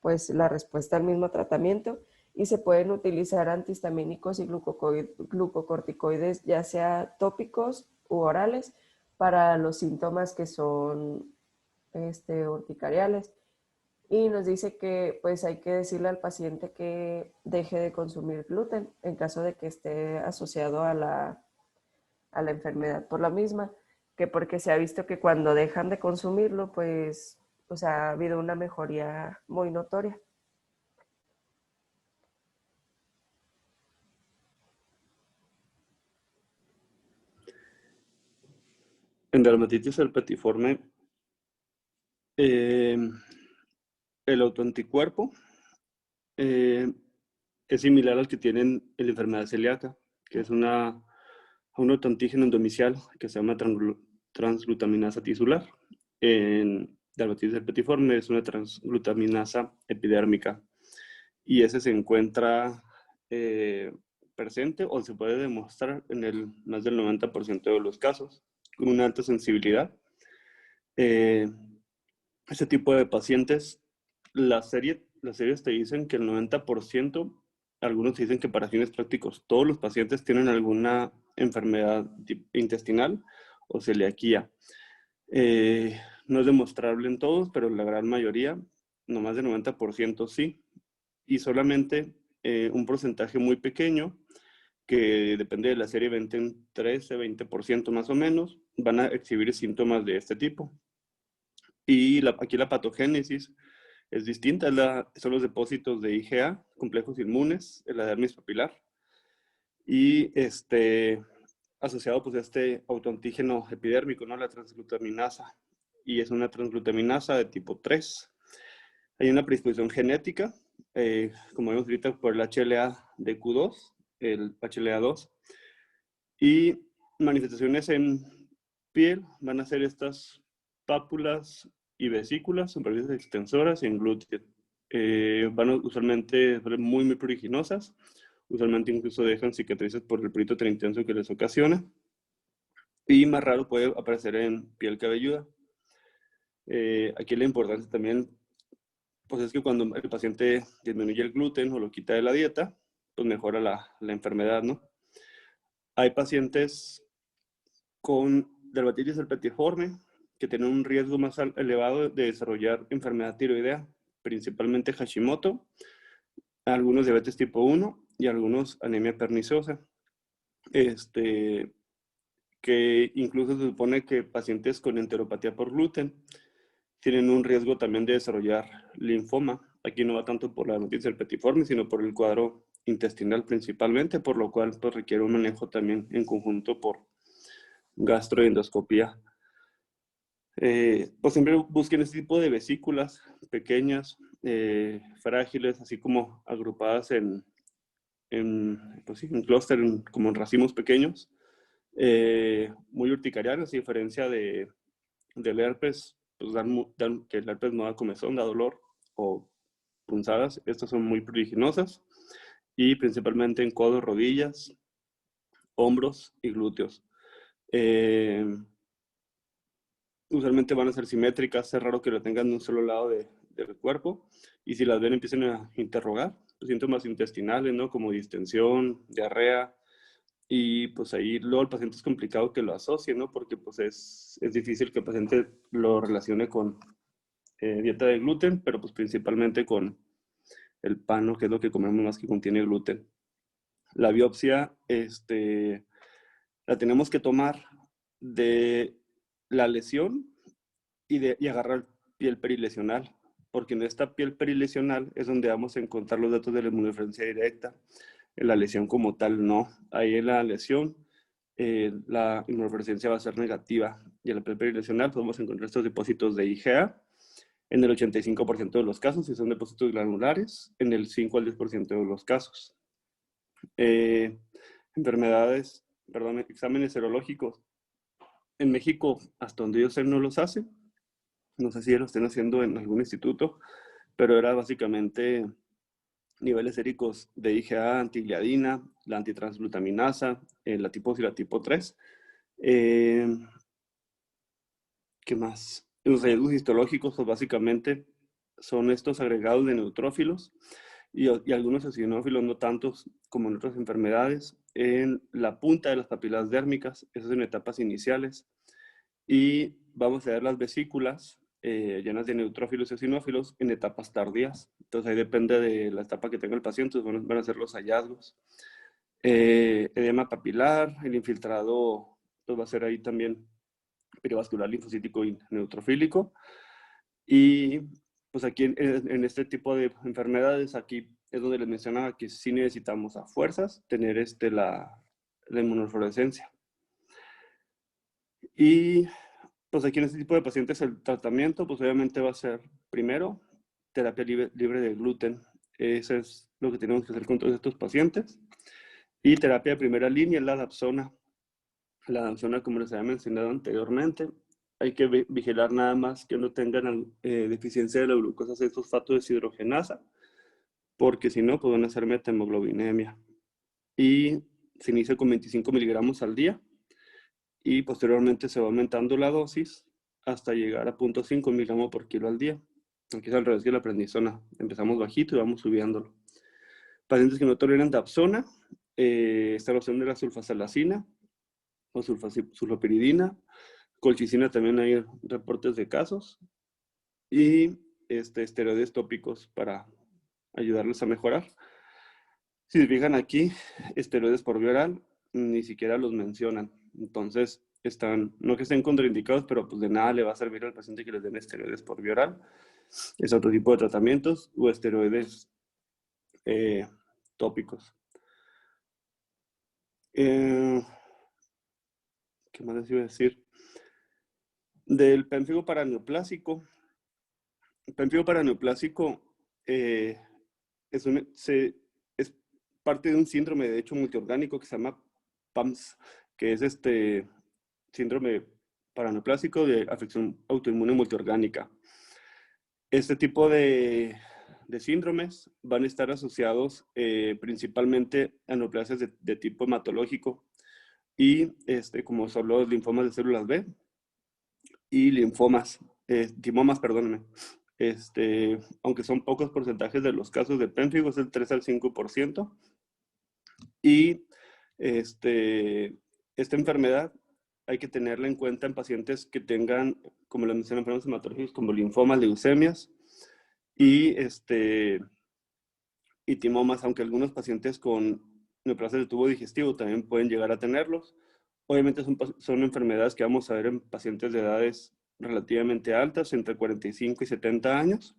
pues la respuesta al mismo tratamiento y se pueden utilizar antihistamínicos y glucocorticoides, ya sea tópicos u orales, para los síntomas que son urticariales. Y nos dice que pues hay que decirle al paciente que deje de consumir gluten en caso de que esté asociado a la enfermedad por la misma, que porque se ha visto que cuando dejan de consumirlo, pues, o sea, ha habido una mejoría muy notoria. En dermatitis herpetiforme, eh, el autoanticuerpo eh, es similar al que tienen en la enfermedad celíaca, que es un autoantígeno endomicial que se llama transglutaminasa tisular. En dermatitis herpetiforme es una transglutaminasa epidérmica y ese se encuentra presente o se puede demostrar en el más del 90% de los casos con una alta sensibilidad. Este tipo de pacientes, las series te dicen que el 90%, algunos te dicen que para fines prácticos, todos los pacientes tienen alguna enfermedad intestinal o celiaquía. No es demostrable en todos, pero la gran mayoría, no más del 90% sí. Y solamente un porcentaje muy pequeño, que depende de la serie, 13-20% más o menos, van a exhibir síntomas de este tipo. Y aquí la patogénesis es distinta, son los depósitos de IgA, complejos inmunes, en la dermis papilar, y asociado pues a este autoantígeno epidérmico, ¿no? La transglutaminasa, y es una transglutaminasa de tipo 3. Hay una predisposición genética, como vemos ahorita por el HLA de Q2, el HLA2, y manifestaciones en piel van a ser estas pápulas y vesículas, superficies extensoras y en glúteo. Van a usualmente ser muy, muy pruriginosas. Usualmente incluso dejan cicatrices por el prurito tan intenso que les ocasiona. Y más raro puede aparecer en piel cabelluda. Aquí la importancia también pues es que cuando el paciente disminuye el gluten o lo quita de la dieta, pues mejora la enfermedad, ¿no? Hay pacientes con dermatitis herpetiforme que tienen un riesgo más elevado de desarrollar enfermedad tiroidea, principalmente Hashimoto, algunos diabetes tipo 1 y algunos anemia perniciosa. Que incluso se supone que pacientes con enteropatía por gluten tienen un riesgo también de desarrollar linfoma. Aquí no va tanto por la dermatitis herpetiforme, sino por el cuadro intestinal principalmente, por lo cual pues, requiere un manejo también en conjunto por gastroendoscopía. Pues siempre busquen este tipo de vesículas pequeñas, frágiles, así como agrupadas pues sí, en clúster, como en racimos pequeños, muy urticarianos, a diferencia del herpes, pues que el herpes no da comezón, da dolor o punzadas. Estas son muy pruriginosas y principalmente en codos, rodillas, hombros y glúteos. Usualmente van a ser simétricas, es raro que lo tengan de un solo lado del cuerpo, y si las ven empiezan a interrogar pues, síntomas intestinales, ¿no? Como distensión, diarrea, y pues ahí luego el paciente es complicado que lo asocie, ¿no? Porque pues es difícil que el paciente lo relacione con dieta de gluten, pero pues principalmente con el pan, ¿no? Que es lo que comemos más que contiene gluten. La biopsia la tenemos que tomar de la lesión y agarrar piel perilesional, porque en esta piel perilesional es donde vamos a encontrar los datos de la inmunodeficiencia directa. En la lesión como tal, no. Ahí en la lesión, la inmunofluorescencia va a ser negativa. Y en la piel perilesional podemos encontrar estos depósitos de IgA en el 85% de los casos, si son depósitos granulares, en el 5 al 10% de los casos. Exámenes serológicos. En México, hasta donde yo sé, no los hacen. No sé si ya lo estén haciendo en algún instituto, pero era básicamente niveles séricos de IgA, antigliadina, la antitransglutaminasa, la tipo 2 y la tipo 3. ¿Qué más? Los hallazgos histológicos, pues básicamente son estos agregados de neutrófilos y algunos eosinófilos, no tantos como en otras enfermedades, en la punta de las papilas dérmicas, eso es en etapas iniciales. Y vamos a ver las vesículas llenas de neutrófilos y eosinófilos en etapas tardías. Entonces ahí depende de la etapa que tenga el paciente, van a ser los hallazgos. Edema papilar, el infiltrado, pues va a ser ahí también perivascular, linfocítico y neutrofílico. Y pues aquí en este tipo de enfermedades, aquí es donde les mencionaba que sí necesitamos a fuerzas tener la inmunofluorescencia. Y pues aquí en este tipo de pacientes el tratamiento pues obviamente va a ser primero terapia libre de gluten. Eso es lo que tenemos que hacer con todos estos pacientes. Y terapia de primera línea es la dapsona. La dapsona, como les había mencionado anteriormente, hay que vigilar nada más que no tengan deficiencia de la glucosa 6-fosfato deshidrogenasa, porque si no, pues van a hacer methemoglobinemia. Y se inicia con 25 miligramos al día y posteriormente se va aumentando la dosis hasta llegar a 0.5 miligramos por kilo al día. Aquí es al revés que la prednisona. Empezamos bajito y vamos subiéndolo. Pacientes que no toleran dapsona, está la opción de la sulfasalacina o sulfopiridina. Colchicina también hay reportes de casos. Y esteroides tópicos para ayudarles a mejorar. Si se fijan aquí, esteroides por vía oral, ni siquiera los mencionan. Entonces, no que estén contraindicados, pero pues de nada le va a servir al paciente que les den esteroides por vía oral. Es otro tipo de tratamientos o esteroides tópicos. ¿Qué más les iba a decir? Del pérfido paraneoplásico. El pérfido paraneoplásico es parte de un síndrome, de hecho, multiorgánico que se llama PAMS, que es síndrome paraneoplásico de afección autoinmune multiorgánica. Este tipo de síndromes van a estar asociados principalmente a neoplasias de tipo hematológico y como son los linfomas de células B y timomas, perdónenme. Aunque son pocos porcentajes de los casos de pérfido, es del 3 al 5%. Y esta enfermedad hay que tenerla en cuenta en pacientes que tengan, como les mencioné, enfermedades hematológicas como linfomas, leucemias y timomas, aunque algunos pacientes con neoplasias del tubo digestivo también pueden llegar a tenerlos. Obviamente son enfermedades que vamos a ver en pacientes de edades relativamente altas, entre 45 y 70 años.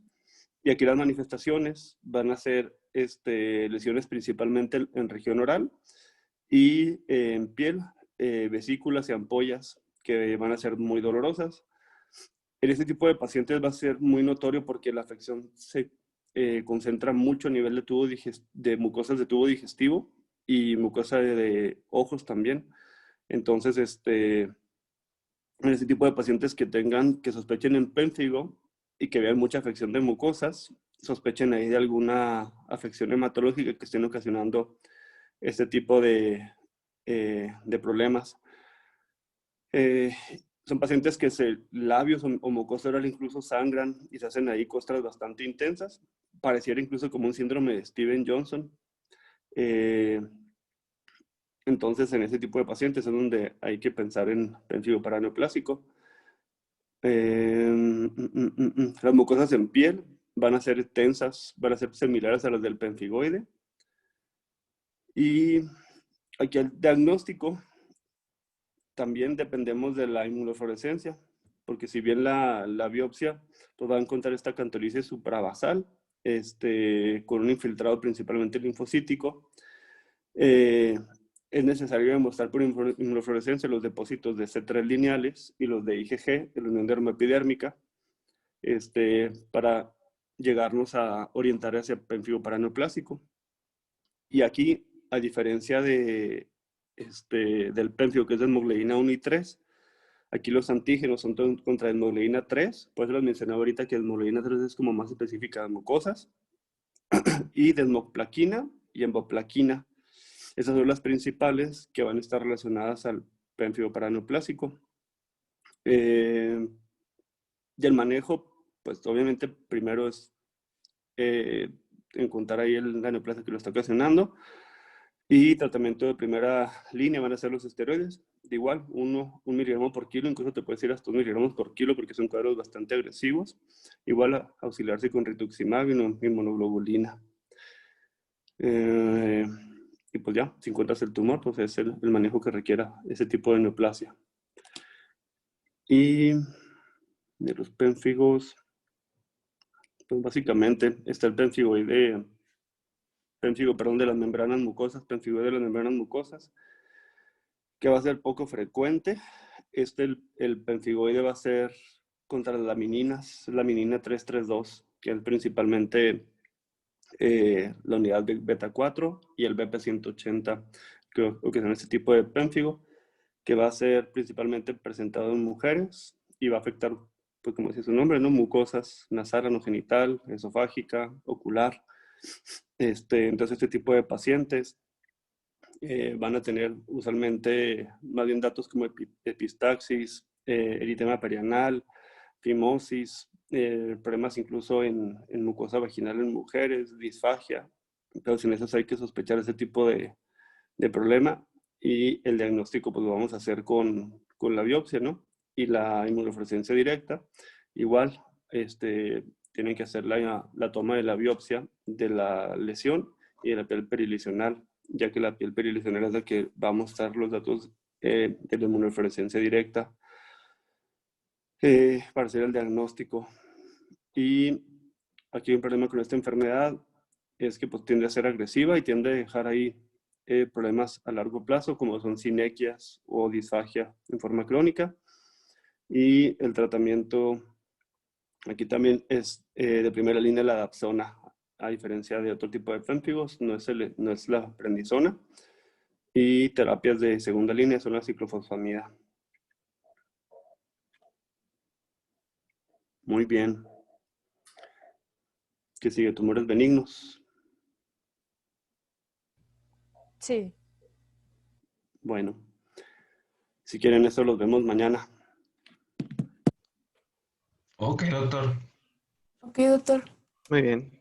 Y aquí las manifestaciones van a ser lesiones principalmente en región oral y en piel, vesículas y ampollas que van a ser muy dolorosas. En este tipo de pacientes va a ser muy notorio porque la afección se concentra mucho a nivel de mucosas de tubo digestivo y mucosa de ojos también. Entonces, en este tipo de pacientes que sospechen en pénfigo y que vean mucha afección de mucosas, sospechen ahí de alguna afección hematológica que estén ocasionando este tipo de problemas. Son pacientes que labios o mucosa oral incluso sangran y se hacen ahí costras bastante intensas. Pareciera incluso como un síndrome de Steven Johnson. Entonces, en ese tipo de pacientes es donde hay que pensar en pérfido paraneoplásico. Las mucosas en piel van a ser tensas, van a ser similares a las del pemfigoide. Y aquí el diagnóstico también dependemos de la inmunofluorescencia, porque si bien la biopsia pues va a encontrar esta acantolisis suprabasal, con un infiltrado principalmente linfocítico, es necesario demostrar por inmunofluorescencia los depósitos de C3 lineales y los de IgG, de la unión dermoepidérmica, para llegarnos a orientar hacia pemfigo paraneoplásico. Y aquí, a diferencia del pemfigo, que es de hemoglobina 1 y 3, aquí los antígenos son contra hemoglobina 3, por eso les mencionaba ahorita que hemoglobina 3 es como más específica de mucosas, y desmoplaquina y emboplaquina. Esas son las principales que van a estar relacionadas al pemfigo paraneoplásico. Y el manejo, pues obviamente primero es encontrar ahí la neoplasia que lo está ocasionando. Y tratamiento de primera línea van a ser los esteroides. De igual, 1 miligramo por kilo, incluso te puedes ir hasta 1 miligramos por kilo porque son cuadros bastante agresivos. Igual a auxiliarse con rituximab y inmunoglobulina. Y pues ya, si encuentras el tumor, pues es el manejo que requiera ese tipo de neoplasia. Y de los pénfigos, pues básicamente está el pénfigo de las membranas mucosas, pénfigo de las membranas mucosas, que va a ser poco frecuente. El pemfigoide va a ser contra las lamininas, laminina 332, que es principalmente la unidad beta 4 y el BP180, que son este tipo de pemfigo, que va a ser principalmente presentado en mujeres y va a afectar, pues como dice su nombre, ¿no? Mucosas nasal, anogenital, esofágica, ocular. Entonces este tipo de pacientes van a tener usualmente más bien datos como epistaxis, eritema perianal, fimosis, problemas incluso en mucosa vaginal en mujeres, disfagia. Pero sin eso hay que sospechar ese tipo de problema, y el diagnóstico pues lo vamos a hacer con la biopsia, ¿no? Y la inmunofluorescencia directa. Igual, tienen que hacer la toma de la biopsia de la lesión y de la piel perilesional, ya que la piel perilesional es la que va a mostrar los datos de la inmunofluorescencia directa para hacer el diagnóstico. Y aquí hay un problema con esta enfermedad, es que pues, tiende a ser agresiva y tiende a dejar ahí problemas a largo plazo, como son sinequias o disfagia en forma crónica. Y el tratamiento aquí también es de primera línea la dapsona, a diferencia de otro tipo de pénfigos, no es la prednisona. Y terapias de segunda línea son la ciclofosfamida. Muy bien. ¿Qué sigue? Tumores benignos. Sí. Bueno, si quieren eso los vemos mañana. Ok, doctor. Ok, doctor. Muy bien.